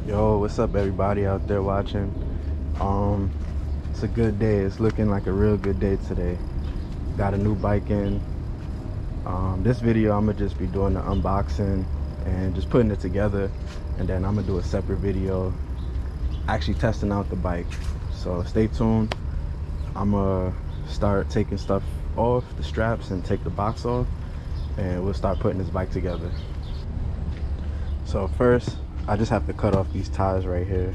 Yo, what's up everybody out there watching? It's a good day. It's looking like a real good day today. Got a new bike in. This video I'm gonna just be doing the unboxing and just putting it together, and then I'm gonna do a separate video actually testing out the bike. So stay tuned. I'm gonna start taking stuff off the straps and take the box off, and we'll start putting this bike together. So first, I just have to cut off these ties right here.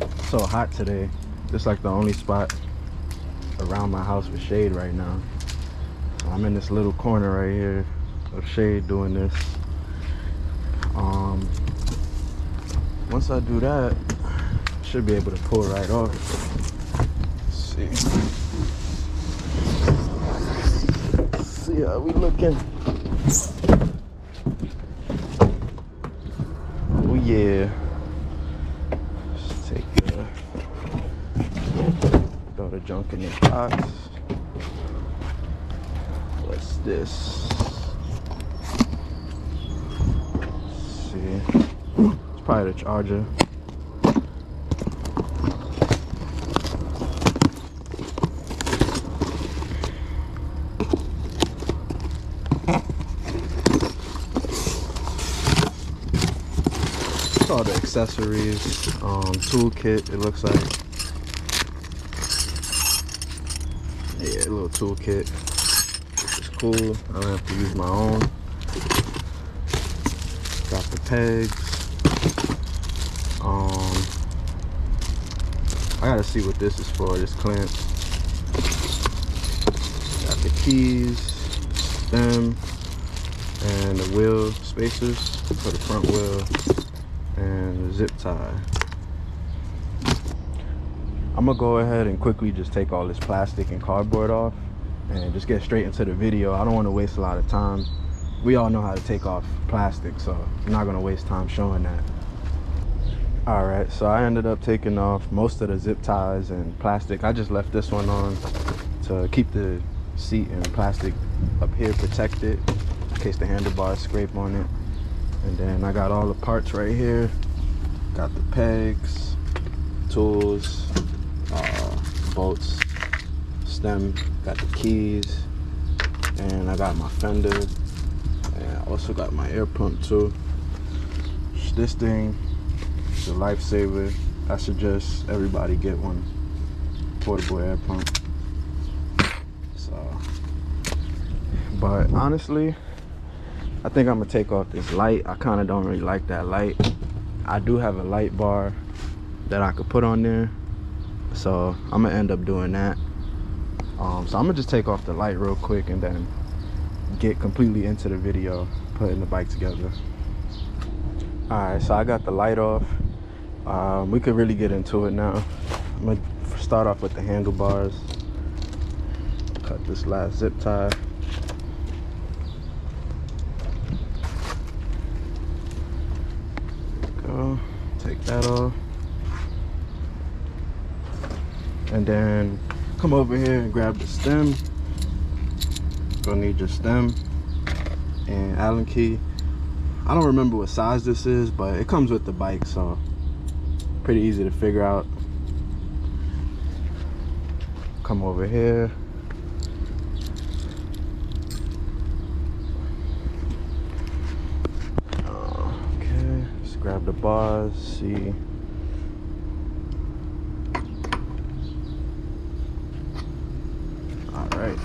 It's so hot today. This is like the only spot around my house with shade right now. So I'm in this little corner right here of shade doing this. Once I do that, I should be able to pull right off. Let's see how we looking. Oh yeah. Let's take throw the junk in the box. What's this? Let's see. It's probably the charger. All the accessories, toolkit, it looks like. Yeah, a little toolkit, which is cool. I don't have to use my own. Got the pegs. I gotta see what this is for, this clamp. Got the keys, stem, and the wheel spacers for the front wheel, and the zip tie. I'm gonna go ahead and quickly just take all this plastic and cardboard off and just get straight into the video. I don't want to waste a lot of time. We all know how to take off plastic, so I'm not gonna waste time showing that. All right, so I ended up taking off most of the zip ties and plastic. I just left this one on to keep the seat and plastic up here protected in case the handlebars scrape on it. And then I got all the parts right here. Got the pegs, tools, bolts, stem, got the keys, and I got my fender, and I also got my air pump too. This thing is a lifesaver. I suggest everybody get one. Portable air pump. So, but honestly, I think I'm gonna take off this light. I kind of don't really like that light. I do have a light bar that I could put on there, so I'm gonna end up doing that. So I'm gonna just take off the light real quick and then get completely into the video putting the bike together. All right, so I got the light off. We could really get into it now. I'm gonna start off with the handlebars. Cut this last zip tie. Go, take that off. And then come over here and grab the stem. Gonna need your stem and Allen key. I don't remember what size this is, but it comes with the bike, so pretty easy to figure out. Come over here. Okay, let's grab the bars, see. Alright,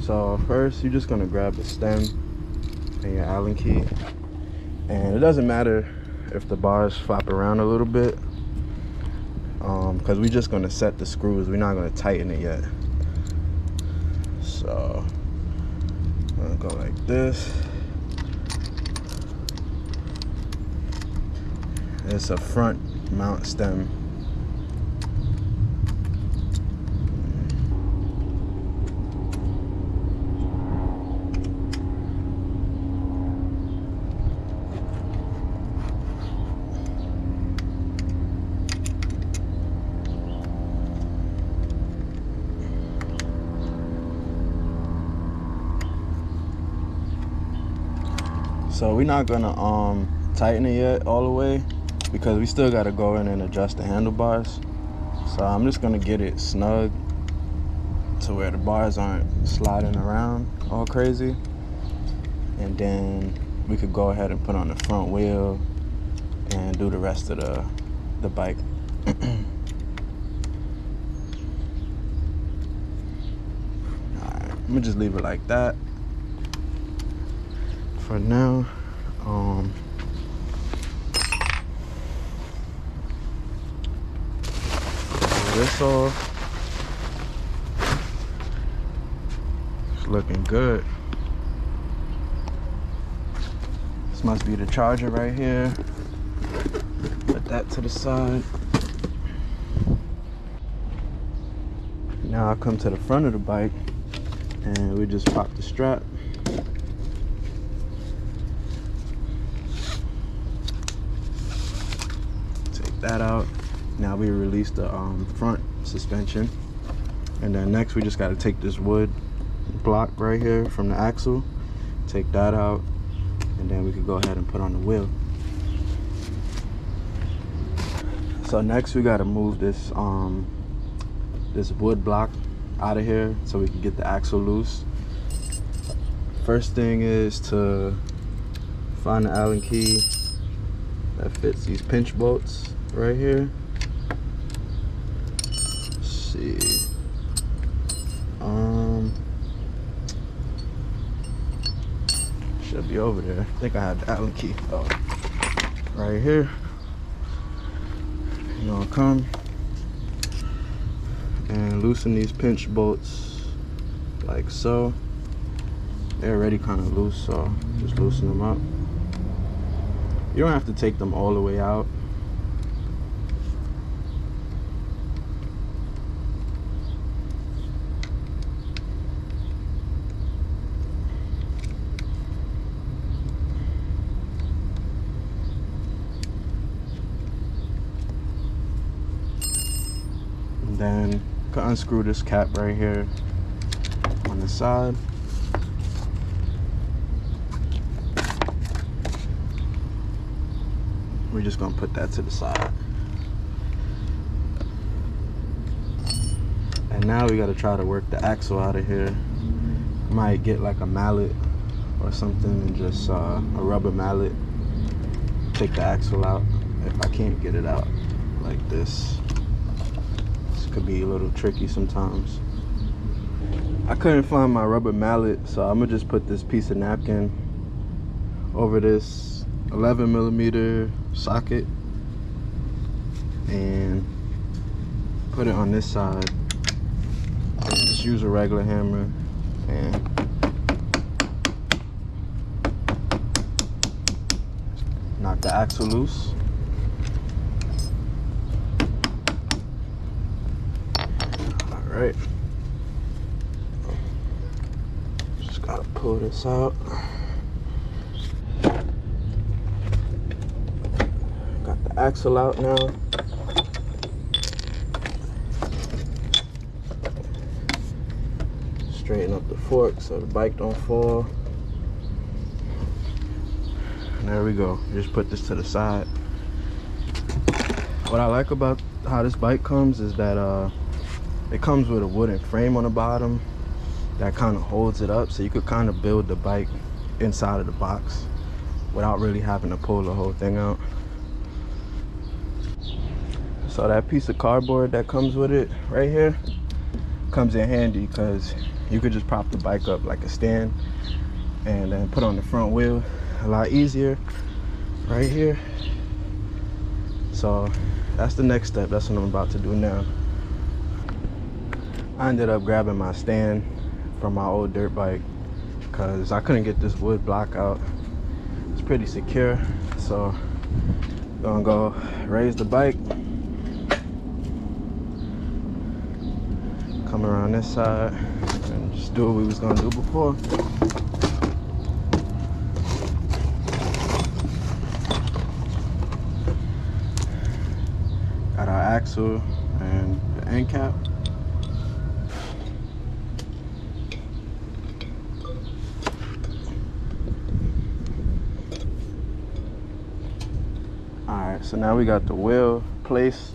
so first you're just gonna grab the stem and your Allen key, and it doesn't matter if the bars flop around a little bit, because we're just gonna set the screws. We're not gonna tighten it yet. So I'm gonna go like this. It's a front mount stem. So we're not gonna tighten it yet all the way because we still gotta go in and adjust the handlebars. So I'm just gonna get it snug to where the bars aren't sliding around all crazy. And then we could go ahead and put on the front wheel and do the rest of the bike. Alright, I'm gonna just leave it like that for now. Pull this off. It's looking good. This must be the charger right here. Put that to the side. Now I come to the front of the bike and we just pop the strap. Take that out. Now we release the front suspension. And then next we just got to take this wood block right here from the axle, take that out, and then we could go ahead and put on the wheel. So next we got to move this this wood block out of here so we can get the axle loose. First thing is to find the Allen key that fits these pinch bolts right here. Let's see. Should be over there. I think I have the Allen key. Oh, right here. You're gonna come and loosen these pinch bolts like so. They're already kind of loose, so just loosen them up. You don't have to take them all the way out. And then unscrew this cap right here on the side. We're just gonna put that to the side. And now we gotta try to work the axle out of here. Might get like a mallet or something and just a rubber mallet. Take the axle out if I can't get it out like this. This could be a little tricky sometimes. I couldn't find my rubber mallet, so I'm gonna just put this piece of napkin over this 11mm socket and put it on this side. And just use a regular hammer and knock the axle loose. All right. Just gotta pull this out. Got the axle out now. Straighten up the fork so the bike don't fall. And there we go. Just put this to the side. What I like about how this bike comes is that it comes with a wooden frame on the bottom that kind of holds it up, so you could kind of build the bike inside of the box without really having to pull the whole thing out. So that piece of cardboard that comes with it right here comes in handy because you could just prop the bike up like a stand and then put on the front wheel a lot easier right here. So that's the next step. That's what I'm about to do now. I ended up grabbing my stand from my old dirt bike because I couldn't get this wood block out. It's pretty secure, so I'm gonna go raise the bike, come around this side and just do what we was gonna do before. Got our axle and the end cap. Alright, so now we got the wheel placed.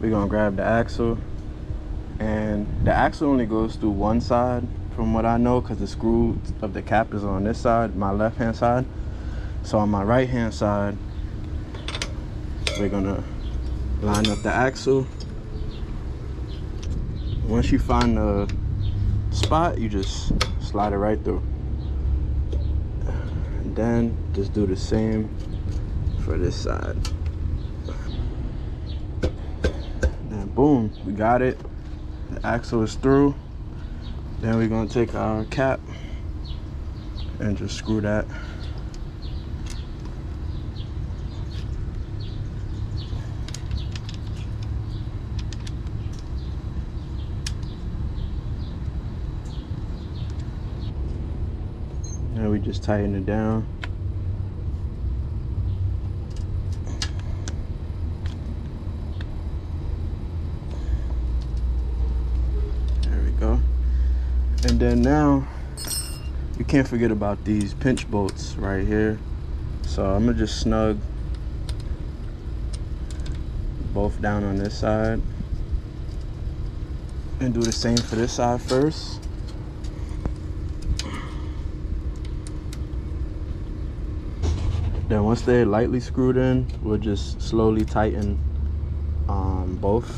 We're gonna grab the axle, and the axle only goes through one side from what I know, because the screw of the cap is on this side, my left hand side. So on my right hand side, we're gonna line up the axle. Once you find the spot, you just slide it right through. And then just do the same for this side. And boom, we got it. The axle is through. Then we're gonna take our cap and just screw that. And we just tighten it down. There we go. And then now, you can't forget about these pinch bolts right here. So I'm gonna just snug both down on this side and do the same for this side first. Then once they're lightly screwed in, we'll just slowly tighten both.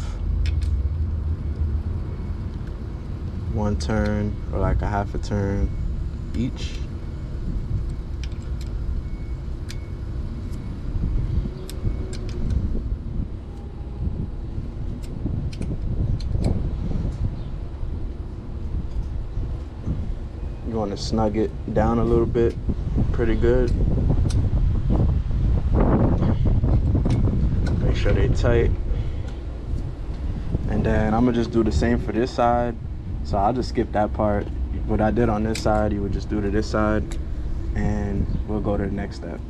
One turn or like a half a turn each. You want to snug it down a little bit, pretty good. Make sure they tight. And then I'm gonna just do the same for this side. So I'll just skip that part. What I did on this side, you would just do to this side, and we'll go to the next step.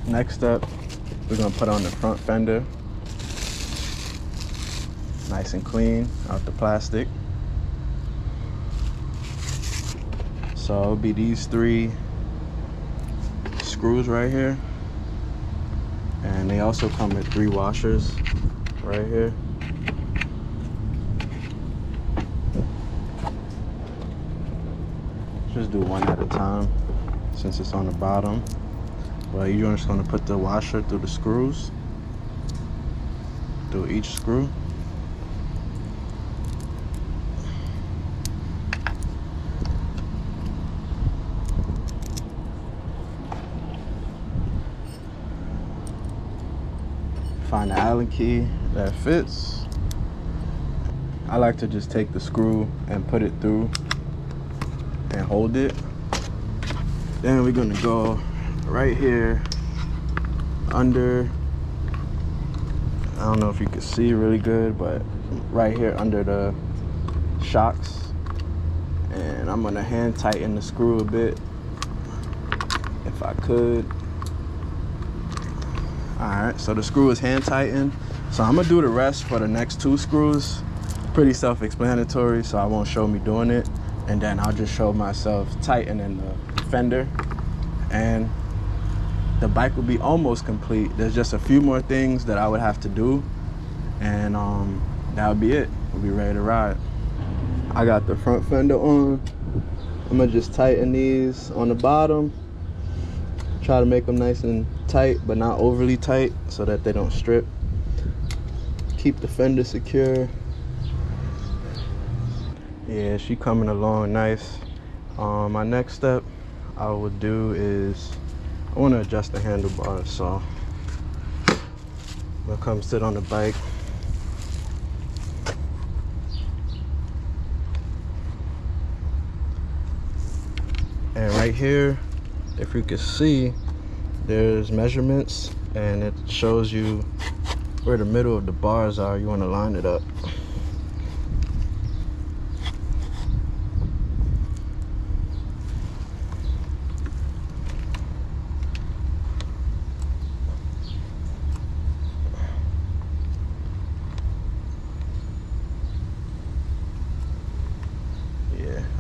Next step, we're gonna put on the front fender. Nice and clean out the plastic. So it'll be these 3 screws right here. And they also come with 3 washers right here. Just do one at a time since it's on the bottom. Well, you're just gonna put the washer through the screws, through each screw. Find the Allen key that fits. I like to just take the screw and put it through and hold it. Then we're gonna go right here under, I don't know if you can see really good, but right here under the shocks. And I'm gonna hand tighten the screw a bit if I could. All right, so the screw is hand tightened. So I'm gonna do the rest for the next 2 screws. Pretty self-explanatory, so I won't show me doing it. And then I'll just show myself tightening the fender. And the bike will be almost complete. There's just a few more things that I would have to do. And that would be it. We'll be ready to ride. I got the front fender on. I'm gonna just tighten these on the bottom. Try to make them nice and tight, but not overly tight so that they don't strip. Keep the fender secure. Yeah, she coming along nice. My next step I would do is I want to adjust the handlebars, so I'll come sit on the bike. And right here, if you can see, there's measurements and it shows you where the middle of the bars are. You want to line it up.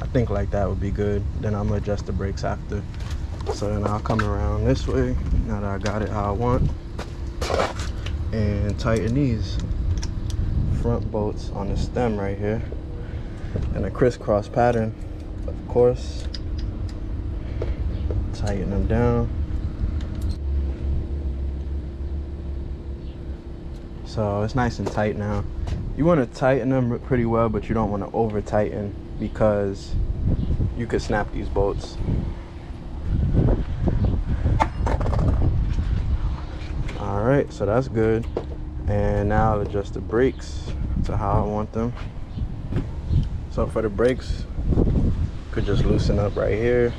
I think like that would be good. Then I'm gonna adjust the brakes after. So then I'll come around this way now that I got it how I want. and tighten these front bolts on the stem right here in a crisscross pattern, of course. Tighten them down. So it's nice and tight now. You want to tighten them pretty well, but you don't want to over tighten because you could snap these bolts. All right, so that's good. And now I'll adjust the brakes to how I want them. So for the brakes, you could just loosen up right here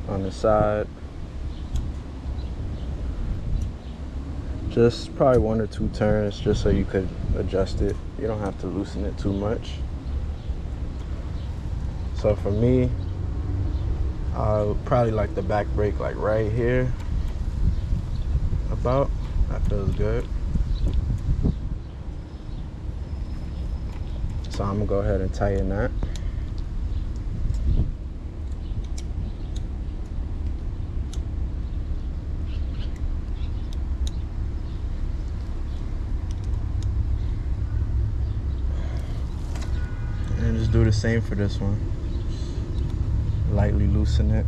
on the side. Just probably 1 or 2 turns just so you could adjust it. You don't have to loosen it too much. So for me, I probably like the back brake like right here. About, that feels good. So I'm gonna go ahead and tighten that. And just do the same for this one. Lightly loosen it.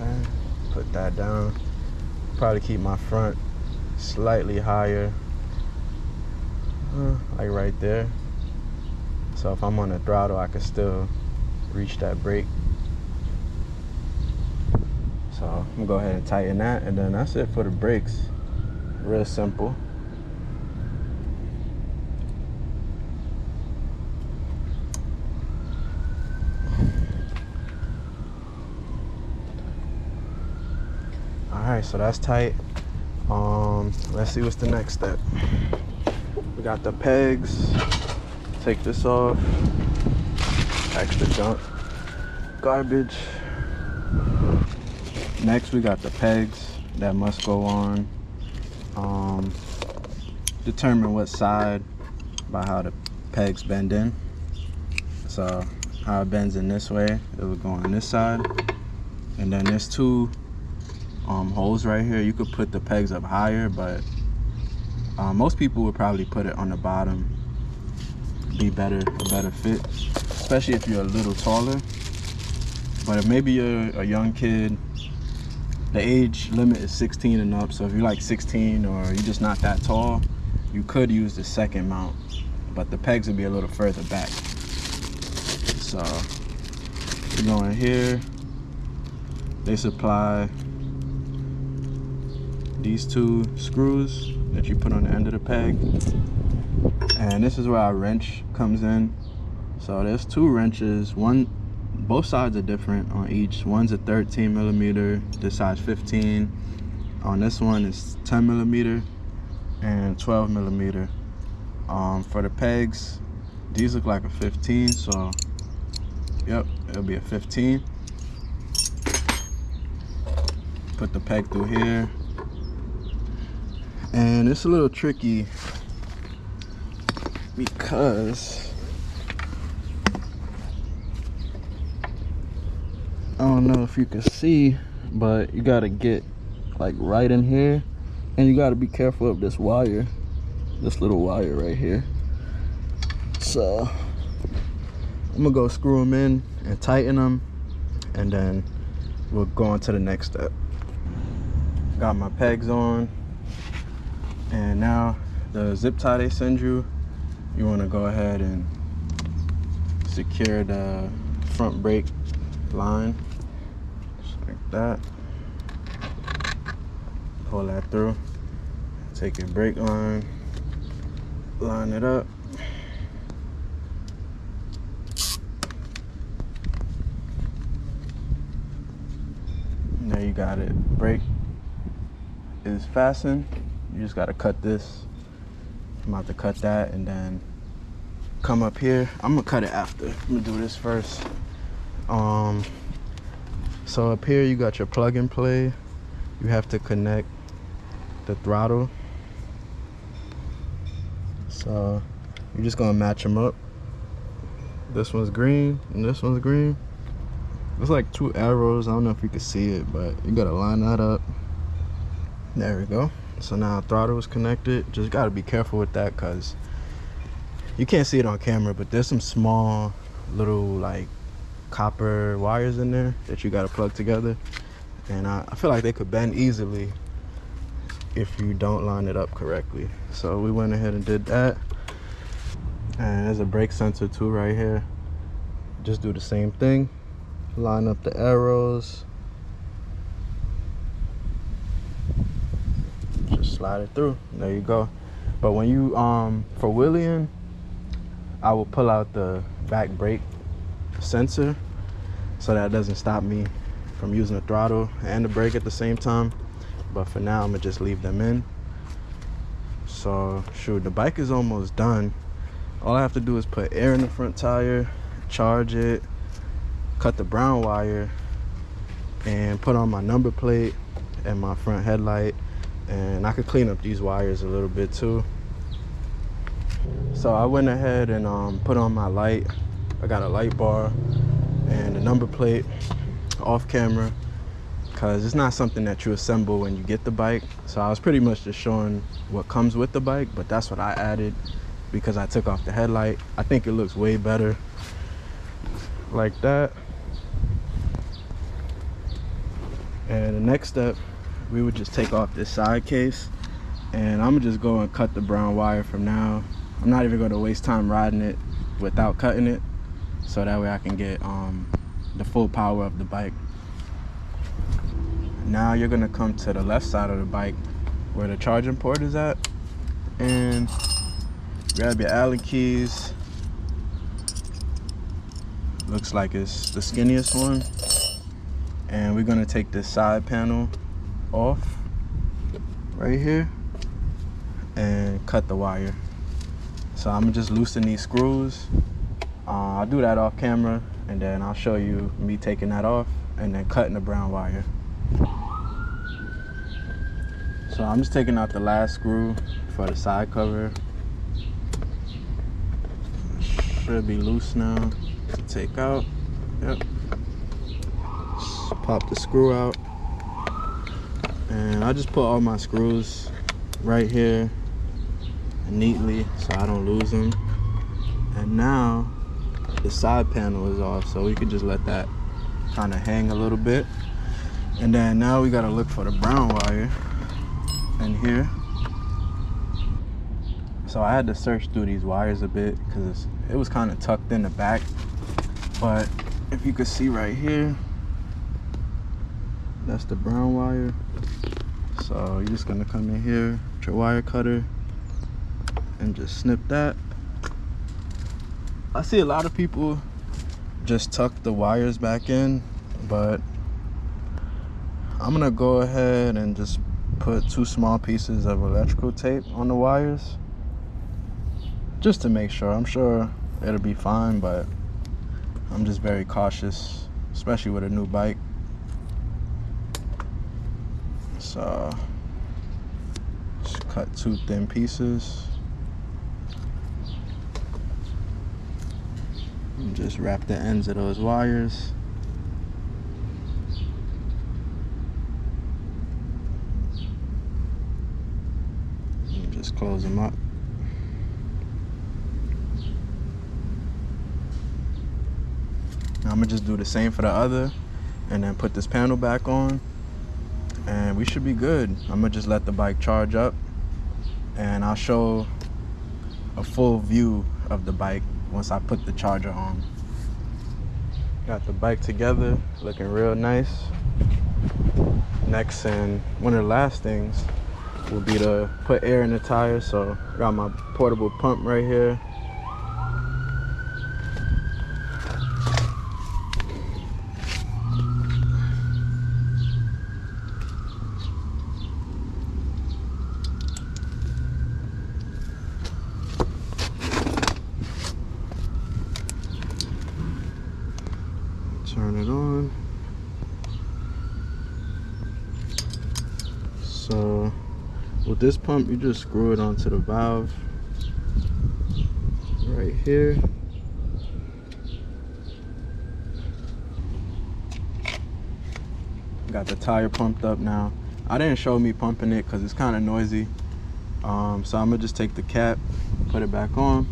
Okay, put that down. Probably keep my front slightly higher, like right there. So if I'm on the throttle, I can still reach that brake. So I'm gonna go ahead and tighten that, and then that's it for the brakes. Real simple. Alright, so that's tight. Let's see what's the next step. We got the pegs. Take this off. Extra junk, garbage. Next we got the pegs that must go on. Determine what side by how the pegs bend in. So how it bends in this way, it will go on this side. And then there's 2 holes right here. You could put the pegs up higher, but most people would probably put it on the bottom. Be a better fit, especially if you're a little taller. But if maybe you're a young kid, the age limit is 16 and up. So if you're like 16 or you're just not that tall, you could use the second mount, but the pegs would be a little further back. So you go in here. They supply these 2 screws that you put on the end of the peg. And this is where our wrench comes in. So there's 2 wrenches. Both sides are different on each. One's a 13 millimeter, this side's 15. On this one is 10 millimeter and 12 millimeter. For the pegs, these look like a 15, so yep, it'll be a 15. Put the peg through here. And it's a little tricky because I don't know if you can see, but you gotta get like right in here, and you gotta be careful of this wire, this little wire right here. So I'm gonna go screw them in and tighten them, and then we'll go on to the next step. Got my pegs on, and now the zip tie they send you, you want to go ahead and secure the front brake line, just like that. Pull that through, take your brake line, line it up. And there you got it. Brake is fastened. You just got to cut this. I'm about to cut that and then come up here. I'm gonna cut it after. I'm gonna do this first. So up here you got your plug and play. You have to connect the throttle. So you're just gonna match them up. This one's green and this one's green. It's like 2 arrows. I don't know if you can see it, but you gotta line that up. There we go. So now throttle is connected. Just gotta be careful with that because you can't see it on camera, but there's some small little like copper wires in there that you gotta plug together. And I feel like they could bend easily if you don't line it up correctly. So we went ahead and did that. And there's a brake sensor too right here. Just do the same thing. Line up the arrows. Just slide it through. There you go. But when you for wheeling, I will pull out the back brake sensor so that doesn't stop me from using the throttle and the brake at the same time. But for now, I'm gonna just leave them in. So shoot, the bike is almost done. All I have to do is put air in the front tire, charge it, cut the brown wire, and put on my number plate and my front headlight. And I could clean up these wires a little bit too. So I went ahead and put on my light. I got a light bar and a number plate off camera because it's not something that you assemble when you get the bike. So I was pretty much just showing what comes with the bike, but that's what I added because I took off the headlight. I think it looks way better like that. And the next step, we would just take off this side case, and I'm gonna just go and cut the brown wire from now. I'm not even gonna waste time riding it without cutting it, so that way I can get the full power of the bike. Now you're gonna come to the left side of the bike where the charging port is at, and grab your Allen keys. Looks like it's the skinniest one. And we're gonna take this side panel off right here and cut the wire. So I'm gonna just loosen these screws. I'll do that off camera, and then I'll show you me taking that off and then cutting the brown wire. So I'm just taking out the last screw for the side cover. Should be loose now to take out. Yep. Just pop the screw out. And I just put all my screws right here neatly so I don't lose them. And now the side panel is off, so we can just let that kind of hang a little bit. And then now we gotta look for the brown wire in here. So I had to search through these wires a bit because it was kind of tucked in the back. But if you could see right here, that's the brown wire. So you're just gonna come in here with your wire cutter and just snip that. I see a lot of people just tuck the wires back in, but I'm gonna go ahead and just put 2 small pieces of electrical tape on the wires just to make sure. I'm sure it'll be fine, but I'm just very cautious, especially with a new bike. So just cut 2 thin pieces and just wrap the ends of those wires. And just close them up. Now I'm gonna just do the same for the other and then put this panel back on, and we should be good. I'm gonna just let the bike charge up and I'll show a full view of the bike once I put the charger on. Got the bike together, looking real nice. Next, and one of the last things will be to put air in the tires. So got my portable pump right here. Turn it on. So with this pump, you just screw it onto the valve right here. Got the tire pumped up now. I didn't show me pumping it because it's kind of noisy. So I'm gonna just take the cap, put it back on.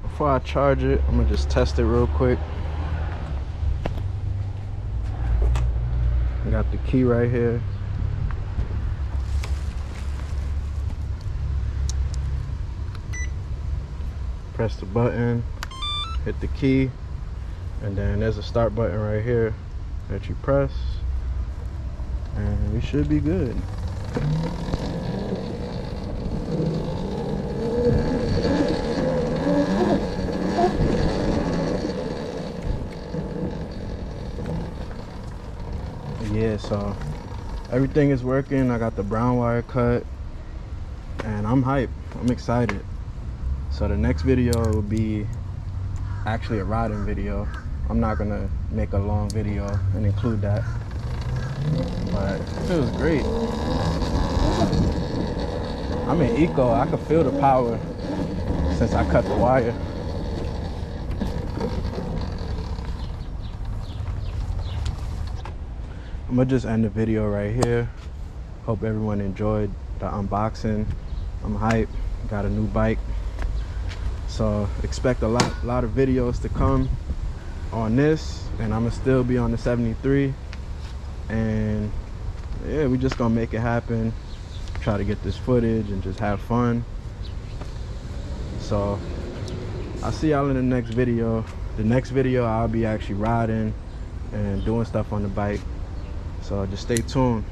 Before I charge it, I'm gonna just test it real quick. I got the key right here. Press the button, hit the key, and then there's a start button right here that you press, and we should be good. Yeah, so everything is working. I got the brown wire cut and I'm hyped. I'm excited. So the next video will be actually a riding video. I'm not gonna make a long video and include that, but it feels great. I'm in eco. I can feel the power since I cut the wire. I'm gonna just end the video right here. Hope everyone enjoyed the unboxing. I'm hyped, got a new bike. So expect a lot of videos to come on this, and I'm gonna still be on the 73. And yeah, we just gonna make it happen. Try to get this footage and just have fun. So I'll see y'all in the next video. The next video I'll be actually riding and doing stuff on the bike. So just stay tuned.